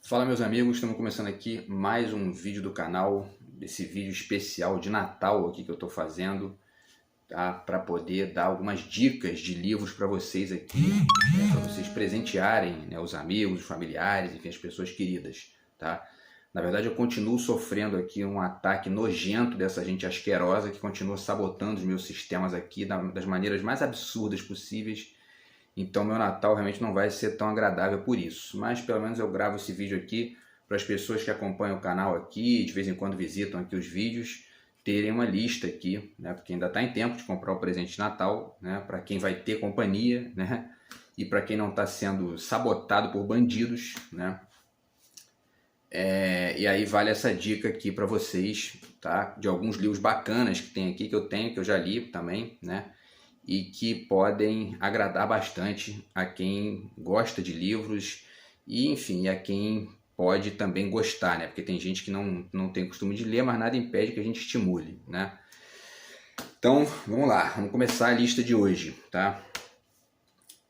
Fala meus amigos, estamos começando aqui mais um vídeo do canal, desse vídeo especial de Natal aqui que eu estou fazendo, tá? Para poder dar algumas dicas de livros para vocês aqui, para vocês presentearem, né, os amigos, os familiares, enfim, as pessoas queridas, tá? Na verdade eu continuo sofrendo aqui um ataque nojento dessa gente asquerosa que continua sabotando os meus sistemas aqui das maneiras mais absurdas possíveis. Então meu Natal realmente não vai ser tão agradável por isso, mas pelo menos eu gravo esse vídeo aqui para as pessoas que acompanham o canal aqui, de vez em quando visitam aqui os vídeos, terem uma lista aqui, né? Porque ainda está em tempo de comprar o presente de Natal, né? Para quem vai ter companhia, né? E para quem não está sendo sabotado por bandidos, né? E aí vale essa dica aqui para vocês, tá? De alguns livros bacanas que tem aqui, que eu já li também, né? E que podem agradar bastante a quem gosta de livros e, enfim, a quem pode também gostar, né? Porque tem gente que não tem costume de ler, mas nada impede que a gente estimule, né? Então, vamos lá, vamos começar a lista de hoje, tá?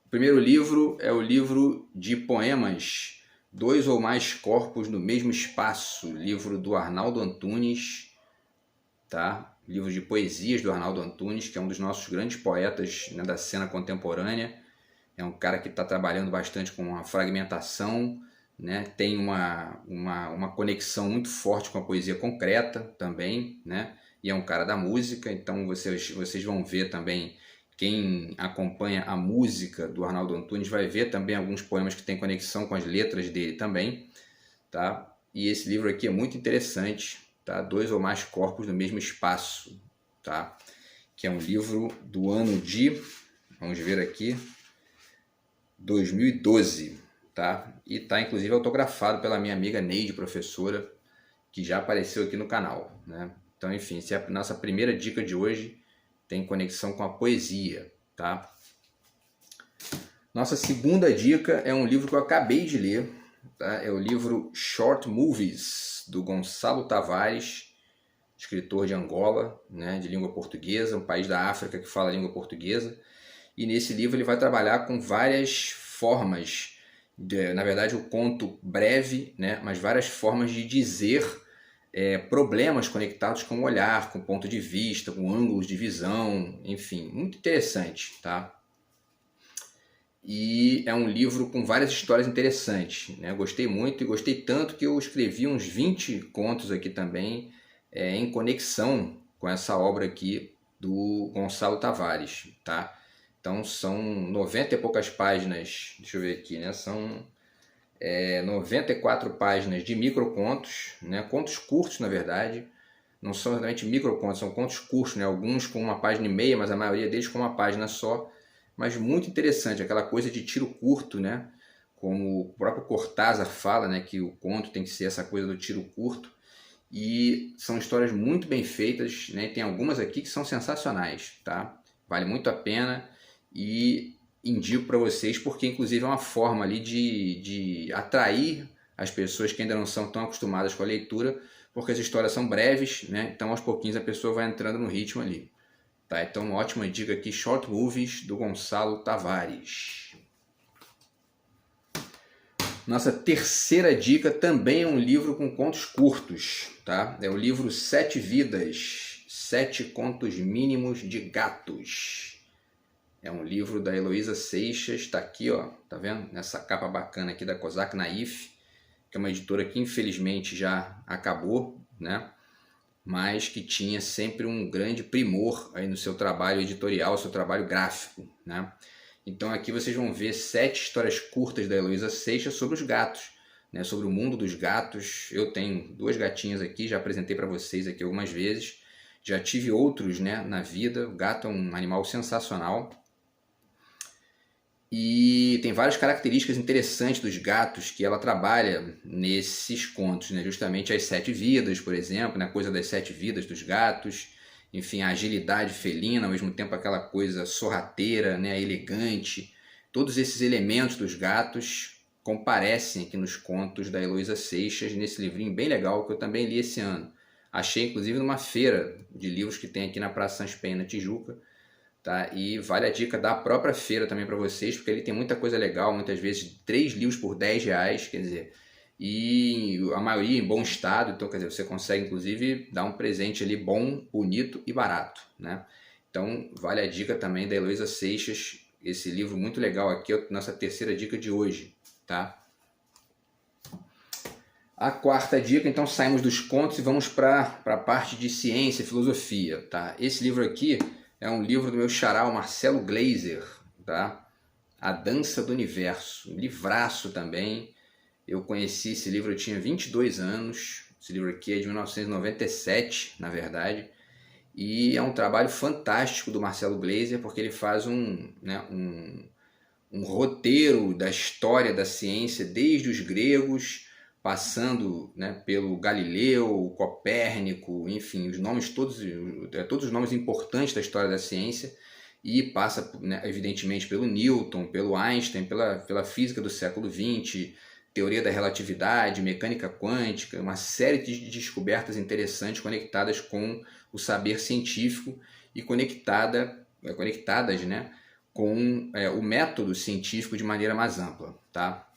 O primeiro livro é o livro de poemas Dois ou Mais Corpos no Mesmo Espaço, livro do Arnaldo Antunes, tá? Livro de poesias do Arnaldo Antunes, que é um dos nossos grandes poetas, né, da cena contemporânea. É um cara que está trabalhando bastante com a fragmentação, né? Tem uma conexão muito forte com a poesia concreta também, né? E é um cara da música, então vocês vão ver também, quem acompanha a música do Arnaldo Antunes vai ver também alguns poemas que têm conexão com as letras dele também, tá? E esse livro aqui é muito interessante, tá? Dois ou Mais Corpos no Mesmo Espaço, tá? Que é um livro do ano de, vamos ver aqui, 2012, tá? E tá inclusive autografado pela minha amiga Neide, professora, que já apareceu aqui no canal, né? Então, enfim, essa é a nossa primeira dica de hoje, tem conexão com a poesia, tá? Nossa segunda dica é um livro que eu acabei de ler, tá? É o livro Short Movies, do Gonçalo Tavares, escritor de Angola, né, de língua portuguesa, um país da África que fala língua portuguesa. E nesse livro ele vai trabalhar com várias formas, na verdade o conto breve, né, mas várias formas de dizer problemas conectados com o olhar, com ponto de vista, com ângulos de visão, enfim, muito interessante, tá? E é um livro com várias histórias interessantes, né? Gostei muito e gostei tanto que eu escrevi uns 20 contos aqui também, em conexão com essa obra aqui do Gonçalo Tavares, tá? Então são 90 e poucas páginas, deixa eu ver aqui, né? São 94 páginas de microcontos, né? Contos curtos, na verdade. Não são exatamente microcontos, são contos curtos, né? Alguns com uma página e meia, mas a maioria deles com uma página só. Mas muito interessante, aquela coisa de tiro curto, né? Como o próprio Cortázar fala, né? Que o conto tem que ser essa coisa do tiro curto. E são histórias muito bem feitas, né? Tem algumas aqui que são sensacionais, tá? Vale muito a pena e indico para vocês porque inclusive é uma forma ali de atrair as pessoas que ainda não são tão acostumadas com a leitura, porque as histórias são breves, né? Então aos pouquinhos a pessoa vai entrando no ritmo ali, tá? Então uma ótima dica aqui, Short Movies, do Gonçalo Tavares. Nossa terceira dica também é um livro com contos curtos, tá? É o livro Sete Vidas, Sete Contos Mínimos de Gatos. É um livro da Heloísa Seixas, está aqui, ó, tá vendo? Nessa capa bacana aqui da Kozak Naif, que é uma editora que infelizmente já acabou, né? Mas que tinha sempre um grande primor aí no seu trabalho editorial, seu trabalho gráfico, né? Então aqui vocês vão ver 7 histórias curtas da Heloísa Seixas sobre os gatos, né? Sobre o mundo dos gatos. Eu tenho 2 gatinhas aqui, já apresentei para vocês aqui algumas vezes. Já tive outros, né, na vida. O gato é um animal sensacional. E tem várias características interessantes dos gatos que ela trabalha nesses contos, né? Justamente as 7 vidas, por exemplo, né? A coisa das 7 vidas dos gatos, enfim, a agilidade felina, ao mesmo tempo aquela coisa sorrateira, né? Elegante. Todos esses elementos dos gatos comparecem aqui nos contos da Heloísa Seixas, nesse livrinho bem legal que eu também li esse ano. Achei inclusive numa feira de livros que tem aqui na Praça Sans Penha, na Tijuca. Tá? E vale a dica da própria feira também para vocês, porque ele tem muita coisa legal, muitas vezes 3 livros por R$10, quer dizer, e a maioria em bom estado, então quer dizer, você consegue inclusive dar um presente ali bom, bonito e barato, né? Então vale a dica também da Heloísa Seixas, esse livro muito legal aqui, é a nossa terceira dica de hoje, tá? A quarta dica, então saímos dos contos e vamos para a parte de ciência e filosofia, tá? Esse livro aqui é um livro do meu xará, o Marcelo Gleiser, tá? A Dança do Universo, um livraço também. Eu conheci esse livro, eu tinha 22 anos, esse livro aqui é de 1997, na verdade, e é um trabalho fantástico do Marcelo Gleiser, porque ele faz um roteiro da história da ciência, desde os gregos, passando, né, pelo Galileu, Copérnico, enfim, os nomes todos os nomes importantes da história da ciência, e passa, né, evidentemente pelo Newton, pelo Einstein, pela física do século XX, teoria da relatividade, mecânica quântica, uma série de descobertas interessantes conectadas com o saber científico e conectadas, né, com o método científico de maneira mais ampla, tá?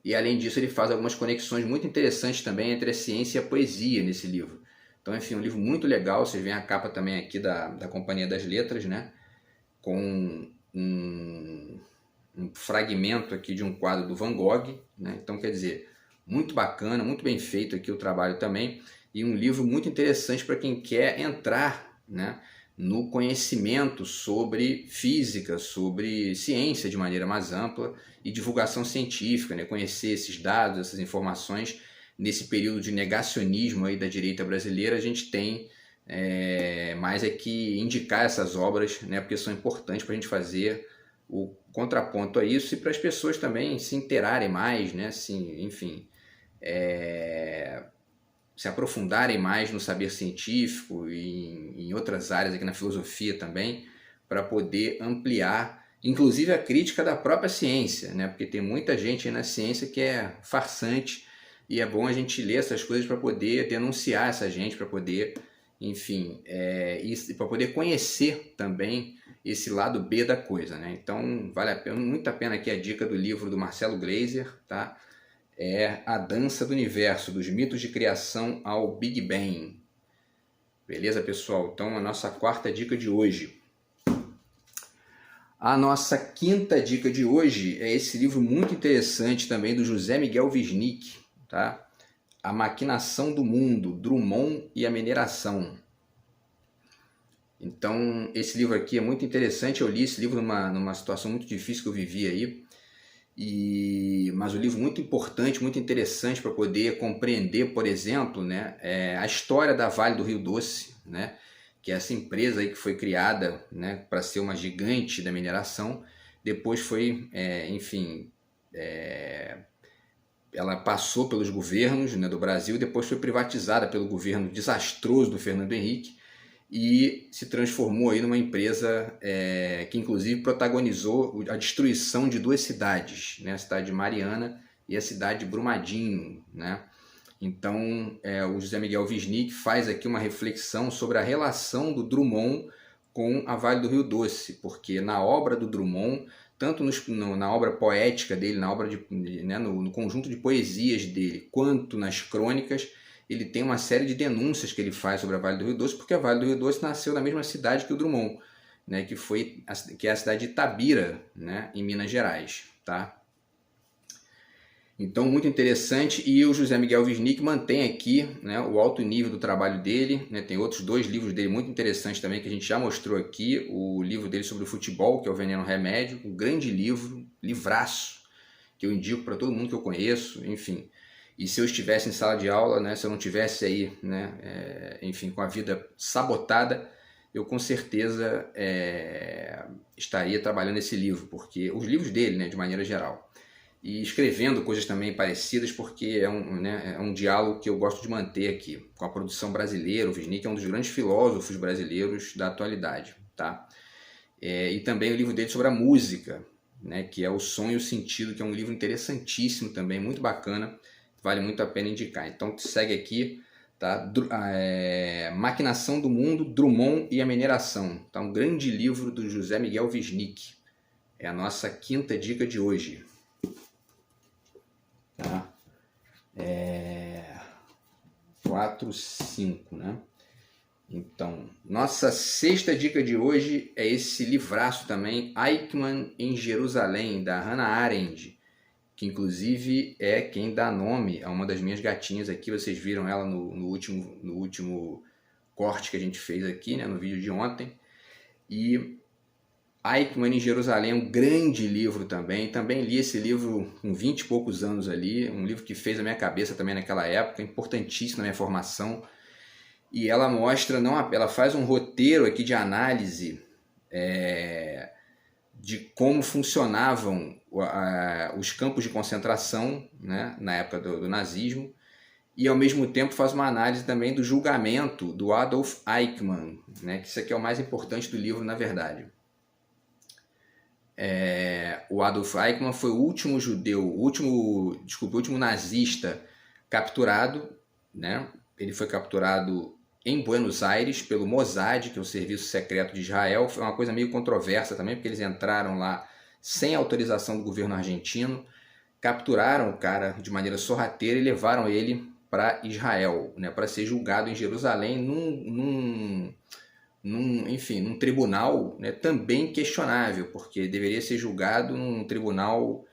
E além disso ele faz algumas conexões muito interessantes também entre a ciência e a poesia nesse livro. Então, enfim, um livro muito legal. Vocês veem a capa também aqui da Companhia das Letras, né? Com um fragmento aqui de um quadro do Van Gogh, né? Então, quer dizer, muito bacana, muito bem feito aqui o trabalho também, e um livro muito interessante para quem quer entrar, né, no conhecimento sobre física, sobre ciência de maneira mais ampla e divulgação científica, né? Conhecer esses dados, essas informações. Nesse período de negacionismo aí da direita brasileira, a gente tem mais é que indicar essas obras, né? Porque são importantes para a gente fazer o contraponto a isso e para as pessoas também se interarem mais, né? Assim, enfim, se aprofundarem mais no saber científico e em outras áreas aqui na filosofia também, para poder ampliar, inclusive a crítica da própria ciência, né? Porque tem muita gente aí na ciência que é farsante e é bom a gente ler essas coisas para poder denunciar essa gente, para poder, enfim, para poder conhecer também esse lado B da coisa, né? Então vale a pena, muito a pena aqui a dica do livro do Marcelo Gleiser, tá? É A Dança do Universo, dos mitos de criação ao Big Bang. Beleza, pessoal? Então, a nossa quarta dica de hoje. A nossa quinta dica de hoje é esse livro muito interessante também do José Miguel Wisnik, tá? A Maquinação do Mundo, Drummond e a Mineração. Então, esse livro aqui é muito interessante. Eu li esse livro numa situação muito difícil que eu vivi aí. Mas um livro muito importante, muito interessante para poder compreender, por exemplo, né, a história da Vale do Rio Doce, né, que é essa empresa aí que foi criada, né, para ser uma gigante da mineração. Depois foi, ela passou pelos governos, né, do Brasil, depois foi privatizada pelo governo desastroso do Fernando Henrique e se transformou aí numa empresa que inclusive protagonizou a destruição de duas cidades, né? A cidade de Mariana e a cidade de Brumadinho, né? Então o José Miguel Wisnik faz aqui uma reflexão sobre a relação do Drummond com a Vale do Rio Doce, porque na obra do Drummond, tanto na obra poética dele, na obra no conjunto de poesias dele, quanto nas crônicas, ele tem uma série de denúncias que ele faz sobre a Vale do Rio Doce, porque a Vale do Rio Doce nasceu na mesma cidade que o Drummond, né, que é a cidade de Itabira, né, em Minas Gerais, tá? Então, muito interessante, e o José Miguel Wisnik mantém aqui, né, o alto nível do trabalho dele, né? Tem outros dois livros dele muito interessantes também, que a gente já mostrou aqui, o livro dele sobre o futebol, que é o Veneno Remédio, um grande livro, livraço, que eu indico para todo mundo que eu conheço, enfim. E se eu estivesse em sala de aula, né, se eu não tivesse aí, né, enfim, com a vida sabotada, eu com certeza estaria trabalhando esse livro, porque os livros dele, né, de maneira geral, e escrevendo coisas também parecidas, porque é um diálogo que eu gosto de manter aqui com a produção brasileira. O Wisnik é um dos grandes filósofos brasileiros da atualidade, tá? E também o livro dele sobre a música, né, que é O Som e o Sentido, que é um livro interessantíssimo também, muito bacana. Vale muito a pena indicar. Então segue aqui, tá? Maquinação do Mundo, Drummond e a Mineração. Tá? Um grande livro do José Miguel Wisnik. É a nossa quinta dica de hoje. Tá? 4, 5, né? Então, nossa sexta dica de hoje é esse livraço também, Eichmann em Jerusalém, da Hannah Arendt, que inclusive é quem dá nome a uma das minhas gatinhas aqui. Vocês viram ela no último corte que a gente fez aqui, né, no vídeo de ontem. E Eichmann em Jerusalém é um grande livro também. Também li esse livro com 20 e poucos anos ali, um livro que fez a minha cabeça também naquela época, importantíssimo na minha formação. E ela mostra, ela faz um roteiro aqui de análise de como funcionavam os campos de concentração, né, na época do nazismo, e ao mesmo tempo faz uma análise também do julgamento do Adolf Eichmann, né, que isso aqui é o mais importante do livro, na verdade. O Adolf Eichmann foi o último judeu, o último nazista capturado, né? Ele foi capturado em Buenos Aires pelo Mossad, que é o serviço secreto de Israel. Foi uma coisa meio controversa também, porque eles entraram lá sem autorização do governo argentino, capturaram o cara de maneira sorrateira e levaram ele para Israel, né, para ser julgado em Jerusalém num tribunal, né, também questionável, porque deveria ser julgado num tribunal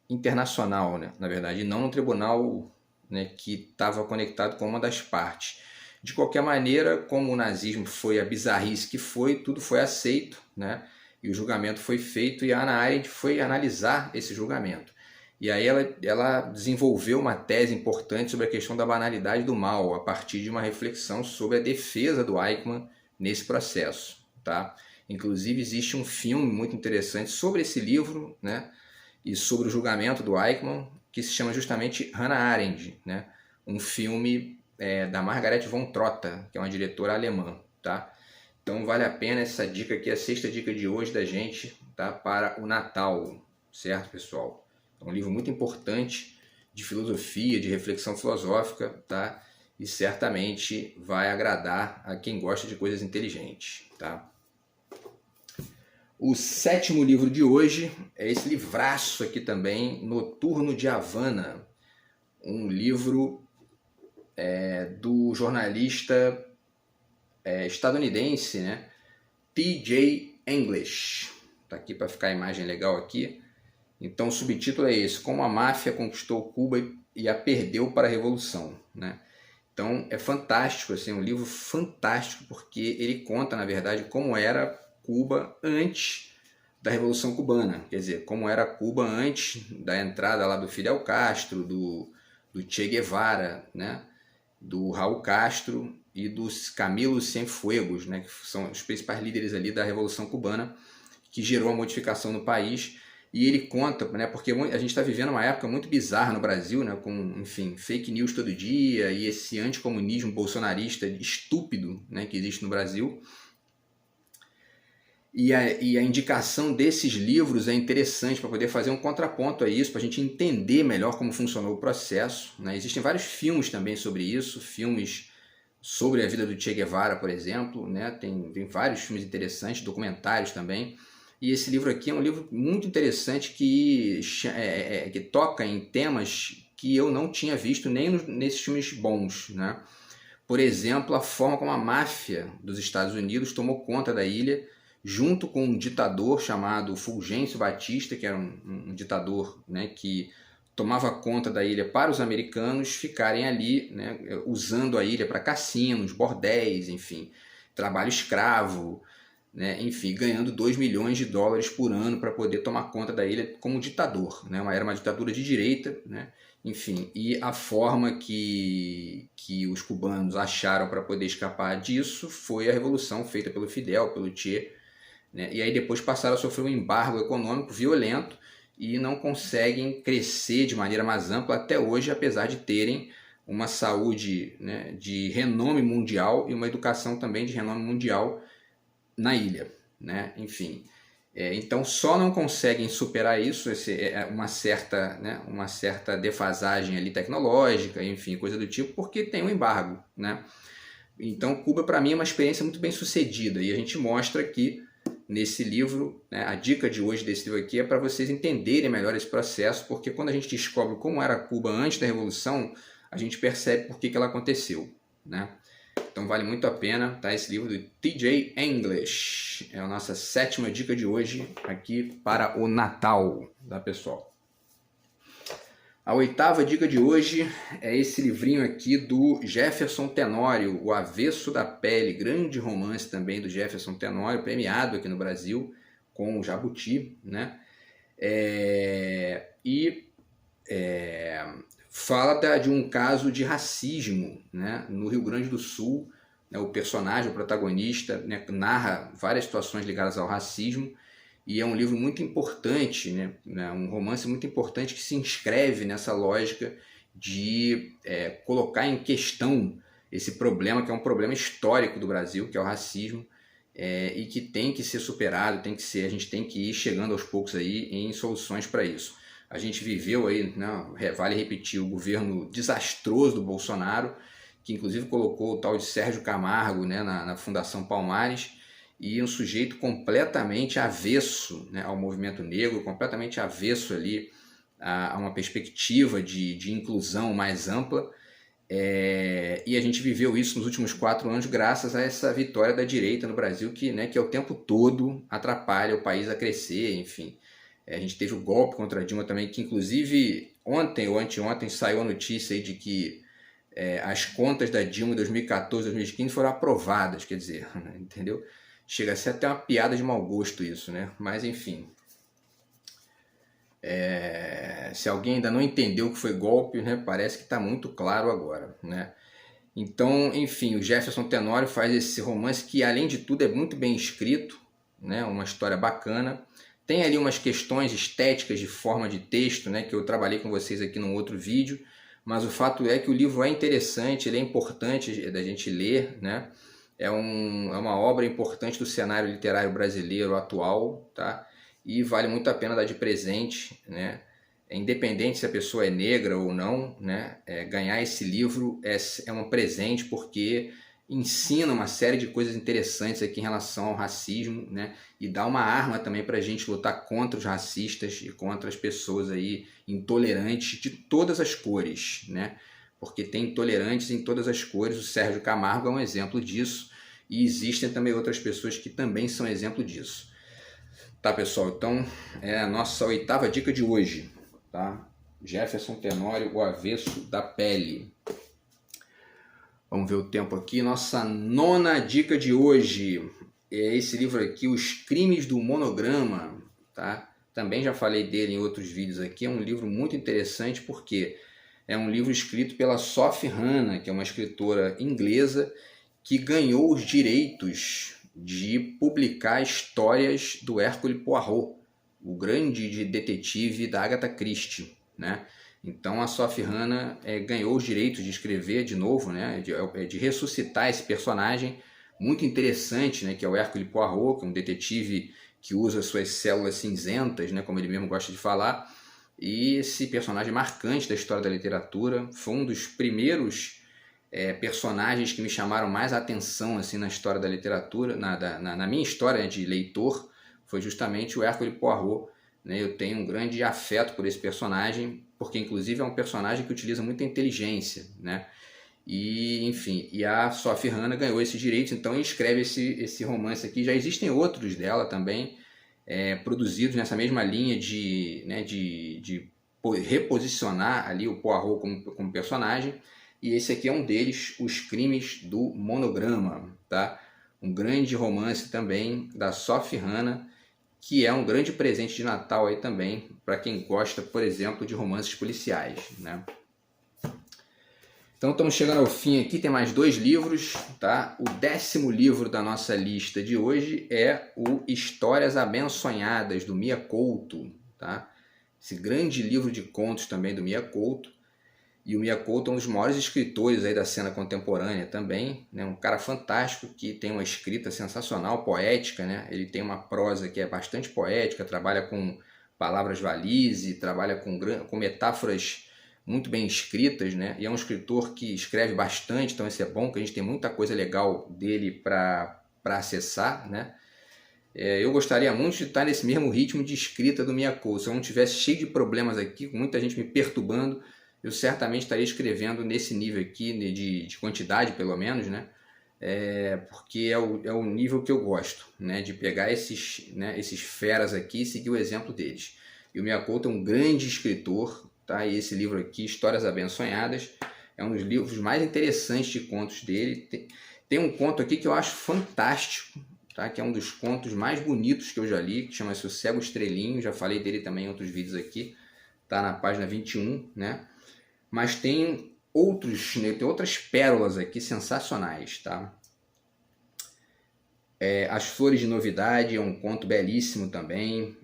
internacional, né, na verdade, e não num tribunal, né, que estava conectado com uma das partes. De qualquer maneira, como o nazismo foi a bizarrice que foi, tudo foi aceito, né, e o julgamento foi feito, e a Hannah Arendt foi analisar esse julgamento. E aí ela desenvolveu uma tese importante sobre a questão da banalidade do mal, a partir de uma reflexão sobre a defesa do Eichmann nesse processo, tá? Inclusive existe um filme muito interessante sobre esse livro, né, e sobre o julgamento do Eichmann, que se chama justamente Hannah Arendt, né? Um filme da Margaret von Trotta, que é uma diretora alemã, tá? Então vale a pena essa dica aqui, a sexta dica de hoje da gente, tá? Para o Natal, certo, pessoal? É um livro muito importante de filosofia, de reflexão filosófica, tá? E certamente vai agradar a quem gosta de coisas inteligentes, tá? O sétimo livro de hoje é esse livraço aqui também, Noturno de Havana, um livro do jornalista estadunidense, né? T.J. English. Tá aqui para ficar a imagem legal aqui. Então o subtítulo é esse: Como a máfia conquistou Cuba e a perdeu para a Revolução, né? Então é fantástico, assim, um livro fantástico, porque ele conta, na verdade, como era Cuba antes da Revolução Cubana. Quer dizer, como era Cuba antes da entrada lá do Fidel Castro, do Che Guevara, né? Do Raul Castro e dos Camilo Cienfuegos, né? Que são os principais líderes ali da Revolução Cubana, que gerou a modificação no país. E ele conta, né, porque a gente está vivendo uma época muito bizarra no Brasil, né, com, enfim, fake news todo dia e esse anticomunismo bolsonarista estúpido, né, que existe no Brasil. E a indicação desses livros é interessante para poder fazer um contraponto a isso, para a gente entender melhor como funcionou o processo, né? Existem vários filmes também sobre isso, filmes sobre a vida do Che Guevara, por exemplo, né? Tem vários filmes interessantes, documentários também. E esse livro aqui é um livro muito interessante que toca em temas que eu não tinha visto nem nesses filmes bons, né? Por exemplo, a forma como a máfia dos Estados Unidos tomou conta da ilha, junto com um ditador chamado Fulgêncio Batista, que era um ditador, né, que tomava conta da ilha para os americanos ficarem ali, né, usando a ilha para cassinos, bordéis, enfim, trabalho escravo, né, enfim, ganhando $2 milhões por ano para poder tomar conta da ilha como ditador, né, era uma ditadura de direita, né, enfim, e a forma que os cubanos acharam para poder escapar disso foi a revolução feita pelo Fidel, pelo Che, né, e aí depois passaram a sofrer um embargo econômico violento e não conseguem crescer de maneira mais ampla até hoje, apesar de terem uma saúde, né, de renome mundial e uma educação também de renome mundial na ilha, né? Enfim, então só não conseguem superar isso, uma certa defasagem ali tecnológica, enfim, coisa do tipo, porque tem um embargo, né? Então Cuba para mim é uma experiência muito bem sucedida e a gente mostra que nesse livro, né, a dica de hoje desse livro aqui é para vocês entenderem melhor esse processo, porque quando a gente descobre como era Cuba antes da Revolução, a gente percebe por que ela aconteceu, né? Então vale muito a pena, tá? Esse livro do T.J. English é a nossa 7ª dica de hoje aqui para o Natal, tá, pessoal? A 8ª dica de hoje é esse livrinho aqui do Jefferson Tenório, O Avesso da Pele, grande romance também do Jefferson Tenório, premiado aqui no Brasil com o Jabuti, né? Fala de um caso de racismo, né, no Rio Grande do Sul, né, o personagem, o protagonista, né, narra várias situações ligadas ao racismo, e é um livro muito importante, né, um romance muito importante que se inscreve nessa lógica de colocar em questão esse problema, que é um problema histórico do Brasil, que é o racismo, e que tem que ser superado, a gente tem que ir chegando aos poucos aí em soluções para isso. A gente viveu aí, né, vale repetir, o governo desastroso do Bolsonaro, que inclusive colocou o tal de Sérgio Camargo, né, na Fundação Palmares, e um sujeito completamente avesso, né, ao movimento negro, completamente avesso ali a uma perspectiva de inclusão mais ampla. E a gente viveu isso nos últimos 4 anos graças a essa vitória da direita no Brasil, que o tempo todo atrapalha o país a crescer, enfim. A gente teve o golpe contra a Dilma também, que inclusive ontem ou anteontem saiu a notícia aí de que as contas da Dilma em 2014, 2015 foram aprovadas, quer dizer, entendeu? Chega a ser até uma piada de mau gosto isso, né? Mas enfim, se alguém ainda não entendeu o que foi golpe, né, parece que está muito claro agora, né? Então, enfim, o Jefferson Tenório faz esse romance que, além de tudo, é muito bem escrito, né? Uma história bacana. Tem ali umas questões estéticas de forma de texto, né, que eu trabalhei com vocês aqui num outro vídeo, mas o fato é que o livro é interessante, ele é importante da gente ler, né? É uma obra importante do cenário literário brasileiro atual, tá? E vale muito a pena dar de presente, né? Independente se a pessoa é negra ou não, né? Ganhar esse livro é um presente, porque ensina uma série de coisas interessantes aqui em relação ao racismo, né? E dá uma arma também para a gente lutar contra os racistas e contra as pessoas aí intolerantes de todas as cores, né? Porque tem intolerantes em todas as cores. O Sérgio Camargo é um exemplo disso, e existem também outras pessoas que também são exemplo disso. Tá, pessoal? Então é a nossa 8ª dica de hoje, tá? Jefferson Tenório, O Avesso da Pele. Vamos ver o tempo aqui. Nossa 9ª dica de hoje é esse livro aqui, Os Crimes do Monograma, tá? Também já falei dele em outros vídeos aqui. É um livro muito interessante porque é um livro escrito pela Sophie Hannah, que é uma escritora inglesa que ganhou os direitos de publicar histórias do Hercule Poirot, o grande detetive da Agatha Christie, né? Então a Sophie Hannah ganhou os direitos de escrever de novo, né? De ressuscitar esse personagem muito interessante, né? Que é o Hercule Poirot, que é um detetive que usa suas células cinzentas, né? Como ele mesmo gosta de falar. E esse personagem marcante da história da literatura foi um dos primeiros personagens que me chamaram mais a atenção assim, na história da literatura, na minha história, né, de leitor, foi justamente o Hercule Poirot, né? Eu tenho um grande afeto por esse personagem, porque inclusive é um personagem que utiliza muita inteligência, né? E enfim, e a Sophie Hannah ganhou esses direitos, então escreve esse romance aqui. Já existem outros dela também, produzidos nessa mesma linha de reposicionar ali o Poirot como personagem, e esse aqui é um deles, Os Crimes do Monograma, tá? Um grande romance também da Sophie Hannah, que é um grande presente de Natal aí também para quem gosta, por exemplo, de romances policiais, né? Então estamos chegando ao fim aqui, tem mais 2 livros, tá? O 10º livro da nossa lista de hoje é o Histórias Abençonhadas, do Mia Couto, tá? Esse grande livro de contos também do Mia Couto. E o Mia Couto é um dos maiores escritores aí da cena contemporânea também, né? Um cara fantástico que tem uma escrita sensacional, poética, né? Ele tem uma prosa que é bastante poética, trabalha com palavras valises, trabalha com metáforas muito bem escritas, né? E é um escritor que escreve bastante, então isso é bom, que a gente tem muita coisa legal dele para acessar, né? Eu gostaria muito de estar nesse mesmo ritmo de escrita do Mia Couto. Se eu não tivesse cheio de problemas aqui, com muita gente me perturbando, eu certamente estaria escrevendo nesse nível aqui, de quantidade pelo menos, né? Porque é o nível que eu gosto, né? De pegar esses feras aqui e seguir o exemplo deles. E o Miyakoto é um grande escritor, tá? E esse livro aqui, Histórias Abençonhadas, é um dos livros mais interessantes de contos dele. Tem um conto aqui que eu acho fantástico, tá? Que é um dos contos mais bonitos que eu já li, que chama-se O Cego Estrelinho. Já falei dele também em outros vídeos aqui, tá na página 21, né? Mas tem outras pérolas aqui sensacionais, tá? As Flores de Novidade é um conto belíssimo também.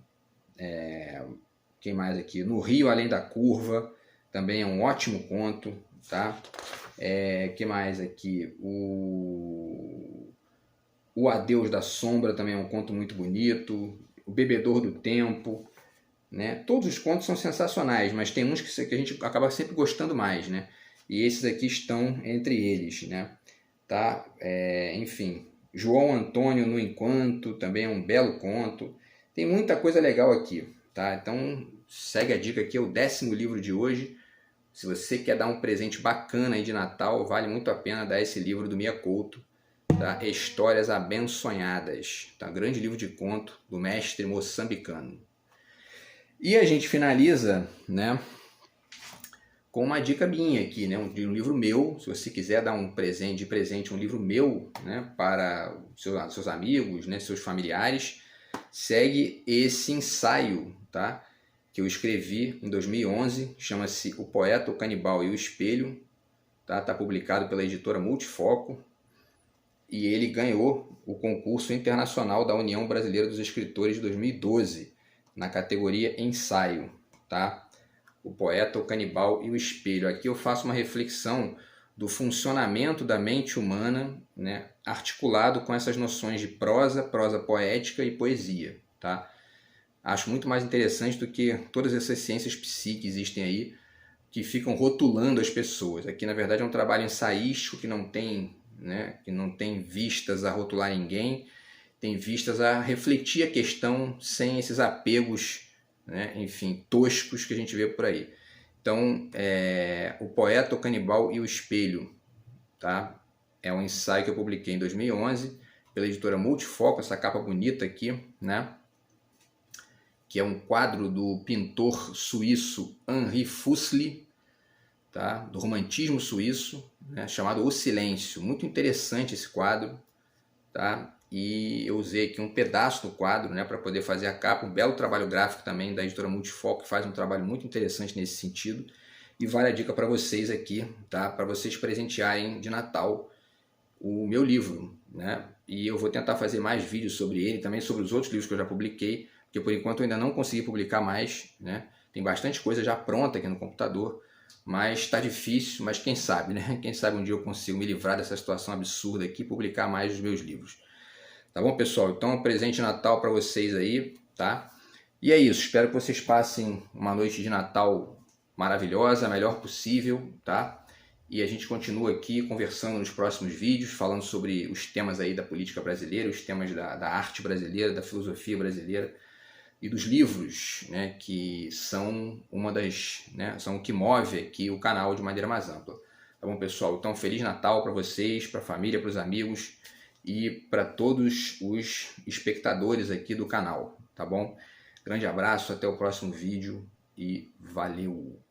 Quem mais aqui? No Rio Além da Curva também é um ótimo conto, tá? Que mais aqui? O Adeus da Sombra também é um conto muito bonito. O Bebedor do Tempo, né? Todos os contos são sensacionais, mas tem uns que a gente acaba sempre gostando mais, né? E esses aqui estão entre eles, né? Tá? Enfim, João Antônio no Enquanto também é um belo conto. Tem muita coisa legal aqui, tá? Então segue a dica aqui, é o 10º livro de hoje. Se você quer dar um presente bacana aí de Natal, vale muito a pena dar esse livro do Miyakoto, tá? Histórias Abençonhadas, tá? Grande livro de conto do mestre moçambicano. E a gente finaliza, né, com uma dica minha aqui, né, de um livro meu. Se você quiser dar um presente, um livro meu, né, para seus amigos, né, seus familiares, segue esse ensaio, tá, que eu escrevi em 2011, chama-se O Poeta, o Canibal e o Espelho, tá publicado pela editora Multifoco, e ele ganhou o concurso internacional da União Brasileira dos Escritores de 2012, na categoria ensaio, tá? O Poeta, o Canibal e o Espelho. Aqui eu faço uma reflexão do funcionamento da mente humana, né, articulado com essas noções de prosa poética e poesia, tá? Acho muito mais interessante do que todas essas ciências psi que existem aí, que ficam rotulando as pessoas. Aqui, na verdade, é um trabalho ensaístico que não tem, né, vistas a rotular ninguém, tem vistas a refletir a questão sem esses apegos, né, enfim, toscos que a gente vê por aí. Então, O Poeta, o Canibal e o Espelho, tá? É um ensaio que eu publiquei em 2011 pela editora Multifoco, essa capa bonita aqui, né? Que é um quadro do pintor suíço Henri Fuseli, tá? Do romantismo suíço, né? Chamado O Silêncio. Muito interessante esse quadro, tá? E eu usei aqui um pedaço do quadro, né, para poder fazer a capa. Um belo trabalho gráfico também da editora Multifoco, que faz um trabalho muito interessante nesse sentido. E vale a dica para vocês aqui, tá? Para vocês presentearem de Natal o meu livro, né? E eu vou tentar fazer mais vídeos sobre ele, também sobre os outros livros que eu já publiquei, porque por enquanto eu ainda não consegui publicar mais, né? Tem bastante coisa já pronta aqui no computador, mas está difícil, mas quem sabe, né? Quem sabe um dia eu consigo me livrar dessa situação absurda aqui e publicar mais os meus livros. Tá bom, pessoal? Então, um presente de Natal para vocês aí, tá? E é isso. Espero que vocês passem uma noite de Natal maravilhosa, a melhor possível, tá? E a gente continua aqui conversando nos próximos vídeos, falando sobre os temas aí da política brasileira, os temas da arte brasileira, da filosofia brasileira e dos livros, né? Que são são o que move aqui o canal de maneira mais ampla. Tá bom, pessoal? Então, Feliz Natal para vocês, para a família, para os amigos e para todos os espectadores aqui do canal, tá bom? Grande abraço, até o próximo vídeo e valeu!